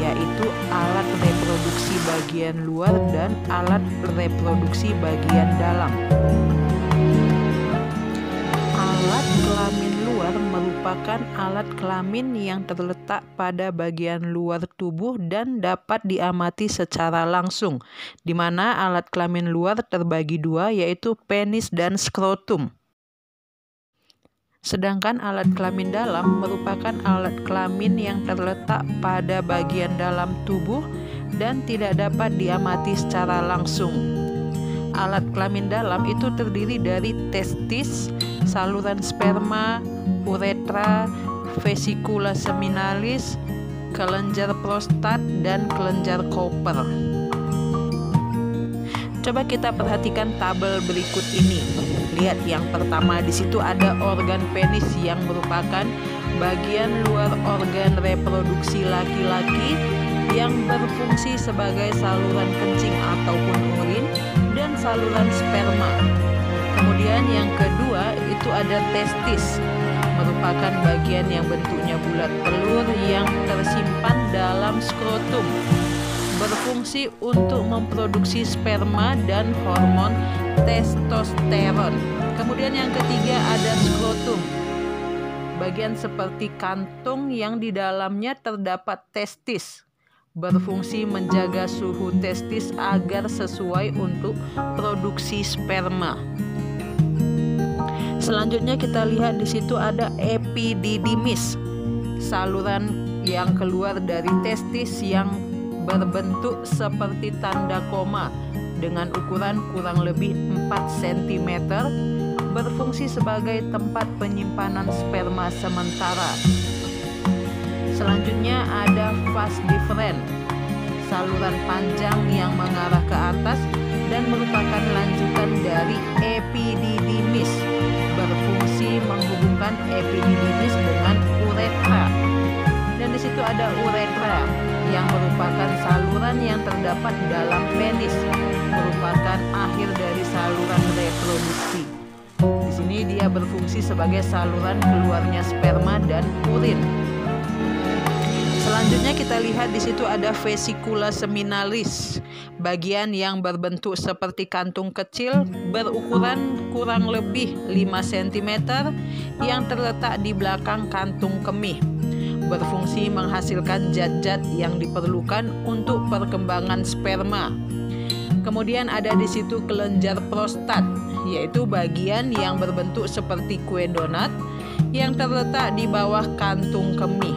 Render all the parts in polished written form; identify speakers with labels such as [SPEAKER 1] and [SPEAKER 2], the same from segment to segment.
[SPEAKER 1] yaitu alat reproduksi bagian luar dan alat reproduksi bagian dalam. Alat kelamin luar merupakan alat kelamin yang terletak pada bagian luar tubuh dan dapat diamati secara langsung, di mana alat kelamin luar terbagi dua, yaitu penis dan skrotum. Sedangkan alat kelamin dalam merupakan alat kelamin yang terletak pada bagian dalam tubuh dan tidak dapat diamati secara langsung. Alat kelamin dalam itu terdiri dari testis, saluran sperma, uretra, vesikula seminalis, kelenjar prostat, dan kelenjar Cooper. Coba kita perhatikan tabel berikut ini. Lihat yang pertama, di situ ada organ penis yang merupakan bagian luar organ reproduksi laki-laki yang berfungsi sebagai saluran kencing ataupun urin dan saluran sperma. Kemudian yang kedua itu ada testis, merupakan bagian yang bentuknya bulat telur yang tersimpan dalam skrotum, berfungsi untuk memproduksi sperma dan hormon testosteron. Kemudian yang ketiga ada skrotum, bagian seperti kantung yang di dalamnya terdapat testis, berfungsi menjaga suhu testis agar sesuai untuk produksi sperma. Selanjutnya kita lihat di situ ada epididymis, saluran yang keluar dari testis yang berbentuk seperti tanda koma dengan ukuran kurang lebih 4 cm, berfungsi sebagai tempat penyimpanan sperma sementara. Selanjutnya ada vas deferens, saluran panjang yang mengarah ke atas dan merupakan lanjutan dari epididymis, berfungsi menghubungkan epididymis dengan uretra. Dan di situ ada uretra yang merupakan saluran yang terdapat dalam penis, merupakan akhir dari saluran reproduksi. Di sini dia berfungsi sebagai saluran keluarnya sperma dan urin. Selanjutnya kita lihat di situ ada vesikula seminalis, bagian yang berbentuk seperti kantung kecil berukuran kurang lebih 5 cm yang terletak di belakang kantung kemih, berfungsi menghasilkan zat-zat yang diperlukan untuk perkembangan sperma. Kemudian ada di situ kelenjar prostat, yaitu bagian yang berbentuk seperti kue donat yang terletak di bawah kantung kemih,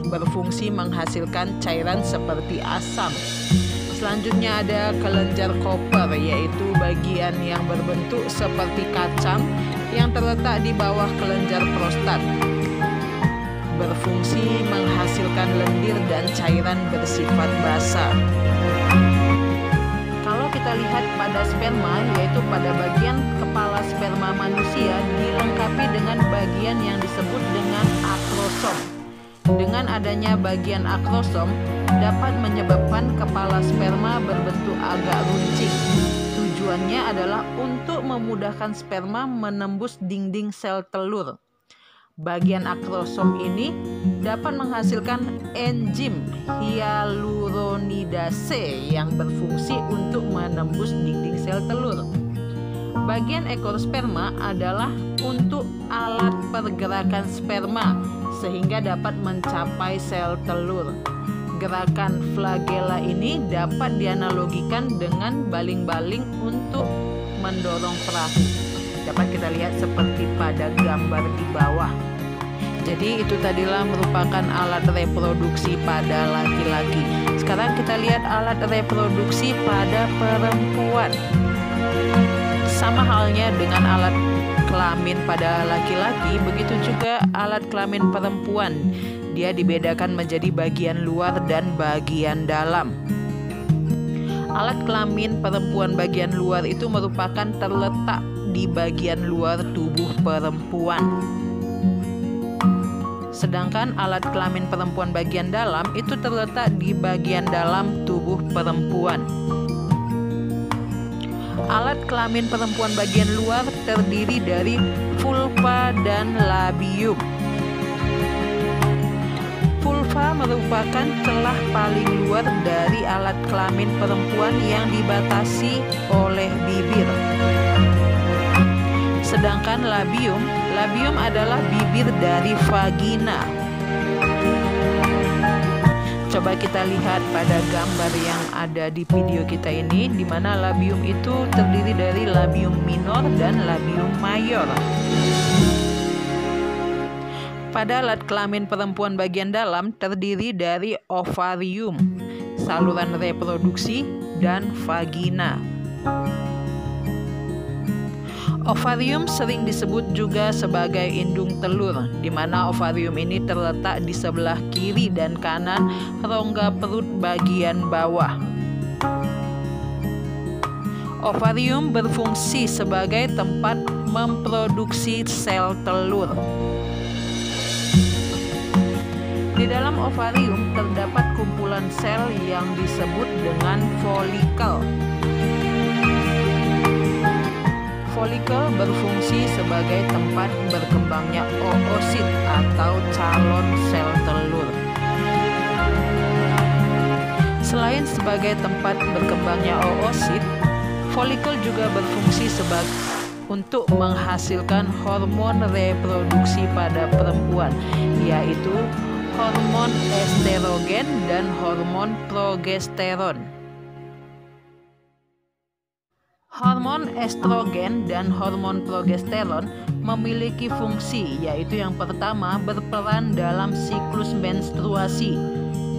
[SPEAKER 1] berfungsi menghasilkan cairan seperti asam. Selanjutnya ada kelenjar Cooper, yaitu bagian yang berbentuk seperti kacang yang terletak di bawah kelenjar prostat, berfungsi menghasilkan lendir dan cairan bersifat basah. Kalau kita lihat pada sperma, yaitu pada bagian kepala sperma manusia dilengkapi dengan bagian yang disebut dengan akrosom. Dengan adanya bagian akrosom dapat menyebabkan kepala sperma berbentuk agak runcing. Tujuannya adalah untuk memudahkan sperma menembus dinding sel telur. Bagian akrosom ini dapat menghasilkan enzim hyaluronidase yang berfungsi untuk menembus dinding sel telur. Bagian ekor sperma adalah untuk alat pergerakan sperma sehingga dapat mencapai sel telur. Gerakan flagella ini dapat dianalogikan dengan baling-baling untuk mendorong perahu. Dapat kita lihat seperti pada gambar di bawah. Jadi itu tadilah merupakan alat reproduksi pada laki-laki. Sekarang kita lihat alat reproduksi pada perempuan. Sama halnya dengan alat kelamin pada laki-laki, begitu juga alat kelamin perempuan. Dia dibedakan menjadi bagian luar dan bagian dalam. Alat kelamin perempuan bagian luar itu merupakan terletak di bagian luar tubuh perempuan. Sedangkan alat kelamin perempuan bagian dalam itu terletak di bagian dalam tubuh perempuan. Alat kelamin perempuan bagian luar terdiri dari vulva dan labium. Vulva merupakan celah paling luar dari alat kelamin perempuan yang dibatasi oleh bibir. Sedangkan labium adalah bibir dari vagina. Coba kita lihat pada gambar yang ada di video kita ini, di mana labium itu terdiri dari labium minor dan labium mayor. Pada alat kelamin perempuan bagian dalam terdiri dari ovarium, saluran reproduksi, dan vagina. Ovarium sering disebut juga sebagai indung telur, di mana ovarium ini terletak di sebelah kiri dan kanan rongga perut bagian bawah. Ovarium berfungsi sebagai tempat memproduksi sel telur. Di dalam ovarium terdapat kumpulan sel yang disebut dengan folikel. Folikel berfungsi sebagai tempat berkembangnya oosit atau calon sel telur. Selain sebagai tempat berkembangnya oosit, folikel juga berfungsi untuk menghasilkan hormon reproduksi pada perempuan, yaitu hormon estrogen dan hormon progesteron. Hormon estrogen dan hormon progesteron memiliki fungsi, yaitu yang pertama berperan dalam siklus menstruasi,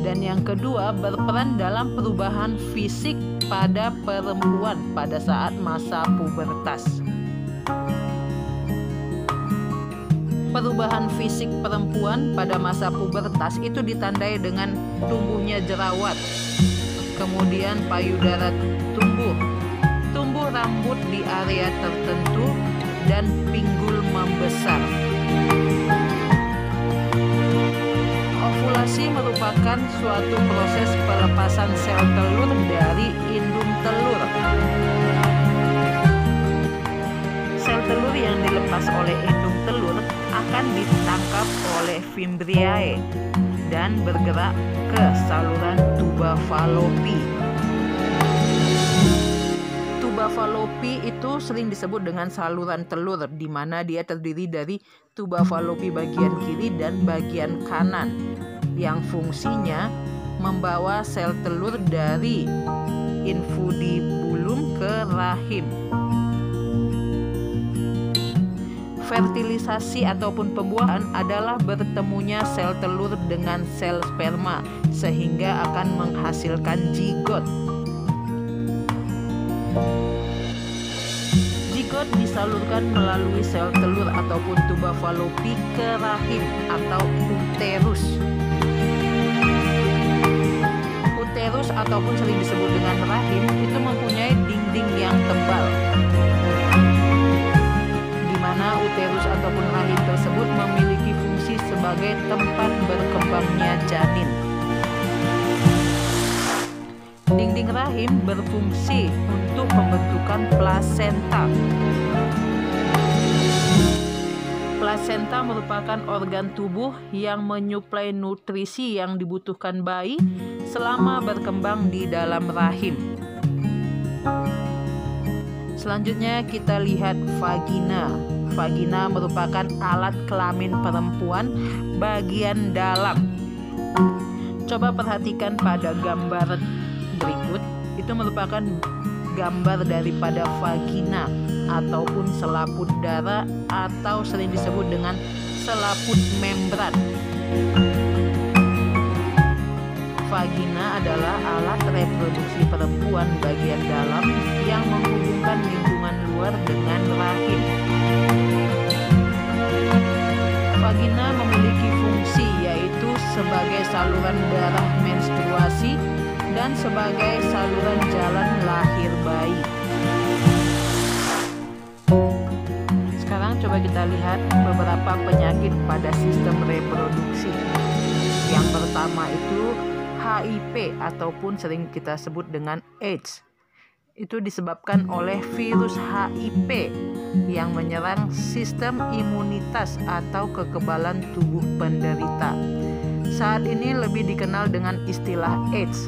[SPEAKER 1] dan yang kedua berperan dalam perubahan fisik pada perempuan pada saat masa pubertas. Perubahan fisik perempuan pada masa pubertas itu ditandai dengan tumbuhnya jerawat, kemudian payudara tumbuh rambut di area tertentu, dan pinggul membesar. Ovulasi merupakan suatu proses pelepasan sel telur dari indung telur. Sel telur yang dilepas oleh indung telur akan ditangkap oleh fimbriae dan bergerak ke saluran tuba Fallopi. Tuba Fallopi itu sering disebut dengan saluran telur, di mana dia terdiri dari tuba Fallopi bagian kiri dan bagian kanan, yang fungsinya membawa sel telur dari infundibulum ke rahim. Fertilisasi ataupun pembuahan adalah bertemunya sel telur dengan sel sperma, sehingga akan menghasilkan zigot. Zigot disalurkan melalui sel telur ataupun tuba Fallopi ke rahim atau uterus. Uterus ataupun sering disebut dengan rahim itu mempunyai dinding yang tebal, di mana uterus ataupun rahim tersebut memiliki fungsi sebagai tempat berkembangnya janin. Dinding rahim berfungsi untuk pembentukan plasenta. Plasenta merupakan organ tubuh yang menyuplai nutrisi yang dibutuhkan bayi selama berkembang di dalam rahim. Selanjutnya kita lihat vagina. Vagina merupakan alat kelamin perempuan bagian dalam. Coba perhatikan pada gambar berikut, itu merupakan gambar daripada vagina ataupun selaput darah atau sering disebut dengan selaput membran. Vagina adalah alat reproduksi perempuan bagian dalam yang menghubungkan lingkungan luar dengan rahim. Vagina memiliki fungsi yaitu sebagai saluran darah menstruasi dan sebagai saluran jalan lahir bayi. Sekarang coba kita lihat beberapa penyakit pada sistem reproduksi. Yang pertama itu HIV ataupun sering kita sebut dengan AIDS. Itu disebabkan oleh virus HIV yang menyerang sistem imunitas atau kekebalan tubuh penderita. saat ini lebih dikenal dengan istilah AIDS.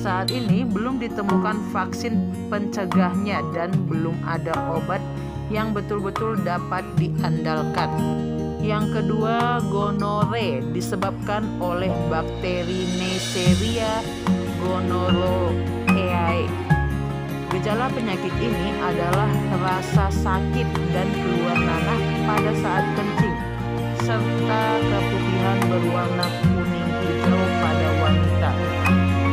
[SPEAKER 1] Saat ini belum ditemukan vaksin pencegahnya dan belum ada obat yang betul-betul dapat diandalkan. Yang kedua, gonore disebabkan oleh bakteri Neisseria gonorrhoeae. Gejala penyakit ini adalah rasa sakit dan keluar nanah pada saat kencing, serta keputihan berwarna kuning hijau pada wanita.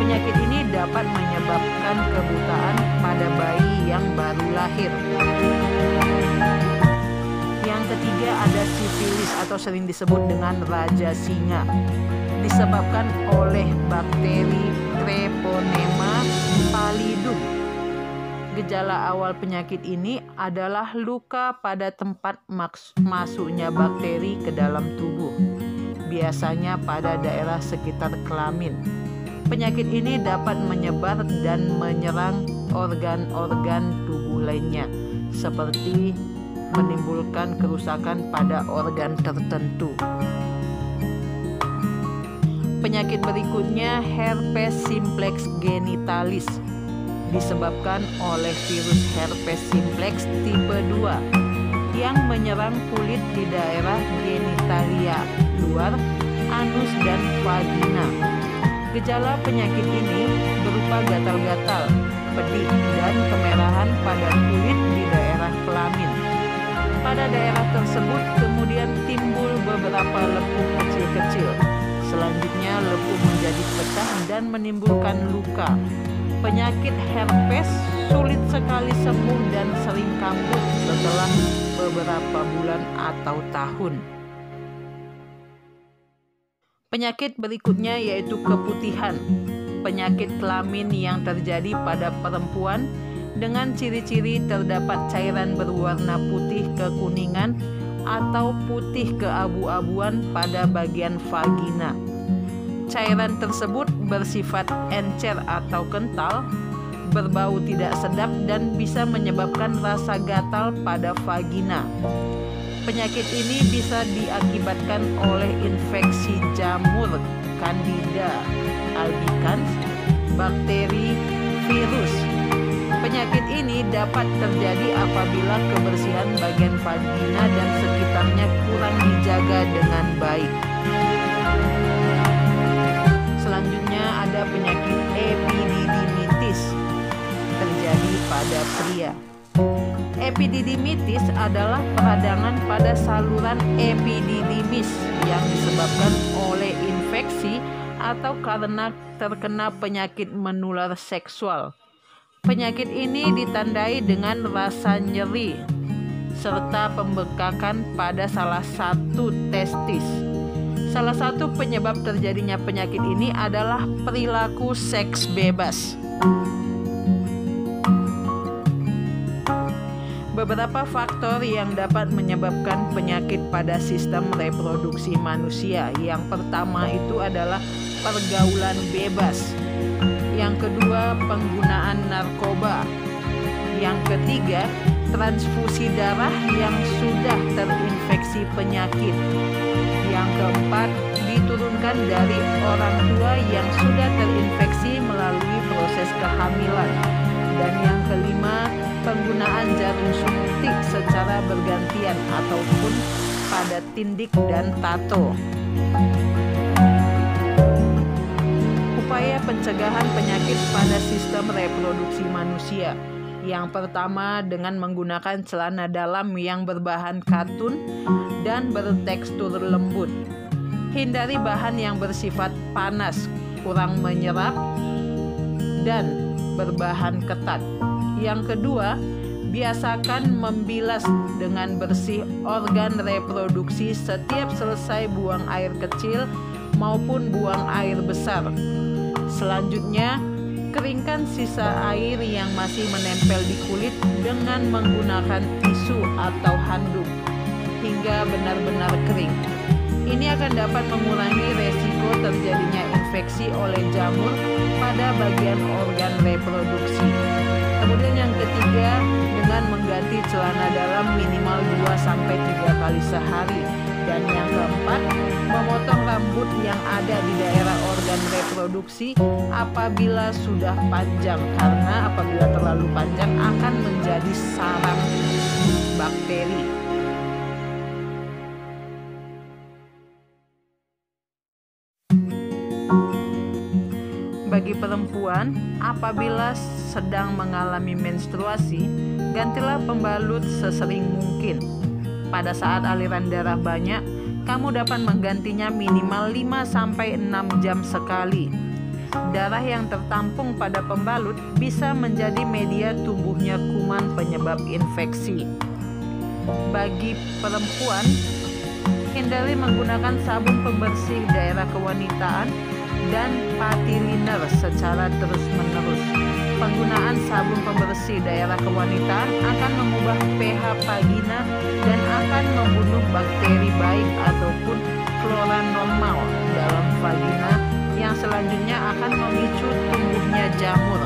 [SPEAKER 1] Penyakit ini dapat menyebabkan kebutaan pada bayi yang baru lahir. Yang ketiga ada sifilis atau sering disebut dengan raja singa, disebabkan oleh bakteri Treponema pallidum. Gejala awal penyakit ini adalah luka pada tempat masuknya bakteri ke dalam tubuh, biasanya pada daerah sekitar kelamin. Penyakit ini dapat menyebar dan menyerang organ-organ tubuh lainnya, seperti menimbulkan kerusakan pada organ tertentu. Penyakit berikutnya herpes simplex genitalis, disebabkan oleh virus herpes simplex tipe 2 yang menyerang kulit di daerah genitalia luar, anus, dan vagina. Gejala penyakit ini berupa gatal-gatal, pedih, dan kemerahan pada kulit di daerah kelamin. Pada daerah tersebut kemudian timbul beberapa lepuk kecil-kecil. Selanjutnya lepuk menjadi pecah dan menimbulkan luka. Penyakit herpes sulit sekali sembuh dan sering kambuh setelah beberapa bulan atau tahun. Penyakit berikutnya yaitu keputihan, penyakit kelamin yang terjadi pada perempuan dengan ciri-ciri terdapat cairan berwarna putih kekuningan atau putih keabu-abuan pada bagian vagina. Cairan tersebut bersifat encer atau kental, berbau tidak sedap, dan bisa menyebabkan rasa gatal pada vagina. Penyakit ini bisa diakibatkan oleh infeksi jamur, Candida albicans, bakteri, virus. Penyakit ini dapat terjadi apabila kebersihan bagian vagina dan sekitarnya kurang dijaga dengan baik. Selanjutnya ada penyakit epididimitis, terjadi pada pria. Epididimitis adalah peradangan pada saluran epididymis yang disebabkan oleh infeksi atau karena terkena penyakit menular seksual. Penyakit ini ditandai dengan rasa nyeri serta pembengkakan pada salah satu testis. Salah satu penyebab terjadinya penyakit ini adalah perilaku seks bebas. Beberapa faktor yang dapat menyebabkan penyakit pada sistem reproduksi manusia. Yang pertama itu adalah pergaulan bebas. Yang kedua, penggunaan narkoba. Yang ketiga, transfusi darah yang sudah terinfeksi penyakit. Yang keempat, diturunkan dari orang tua yang sudah terinfeksi melalui proses kehamilan. Dan yang kelima, penggunaan jarum suntik secara bergantian ataupun pada tindik dan tato. Upaya pencegahan penyakit pada sistem reproduksi manusia. Yang pertama, dengan menggunakan celana dalam yang berbahan katun dan bertekstur lembut. Hindari bahan yang bersifat panas, kurang menyerap, dan berbahan ketat. Yang kedua, biasakan membilas dengan bersih organ reproduksi setiap selesai buang air kecil maupun buang air besar. Selanjutnya, keringkan sisa air yang masih menempel di kulit dengan menggunakan tisu atau handuk hingga benar-benar kering. Ini akan dapat mengurangi resiko terjadinya infeksi oleh jamur pada bagian organ reproduksi. Kemudian yang ketiga, dengan mengganti celana dalam minimal 2-3 kali sehari. Dan yang keempat, memotong rambut yang ada di daerah organ reproduksi apabila sudah panjang, karena apabila terlalu panjang akan menjadi sarang bakteri. Bagi perempuan, apabila sedang mengalami menstruasi, gantilah pembalut sesering mungkin. Pada saat aliran darah banyak, kamu dapat menggantinya minimal 5-6 jam sekali. Darah yang tertampung pada pembalut bisa menjadi media tumbuhnya kuman penyebab infeksi. Bagi perempuan, hindari menggunakan sabun pembersih daerah kewanitaan dan pati liner secara terus-menerus. Penggunaan sabun pembersih daerah kewanitaan akan mengubah pH vagina dan akan membunuh bakteri baik ataupun flora normal dalam vagina yang selanjutnya akan memicu tumbuhnya jamur.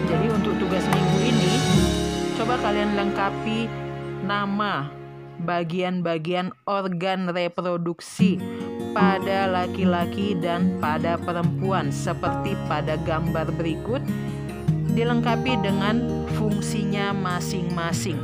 [SPEAKER 1] Jadi untuk tugas minggu ini, coba kalian lengkapi nama bagian-bagian organ reproduksi pada laki-laki dan pada perempuan seperti pada gambar berikut, dilengkapi dengan fungsinya masing-masing.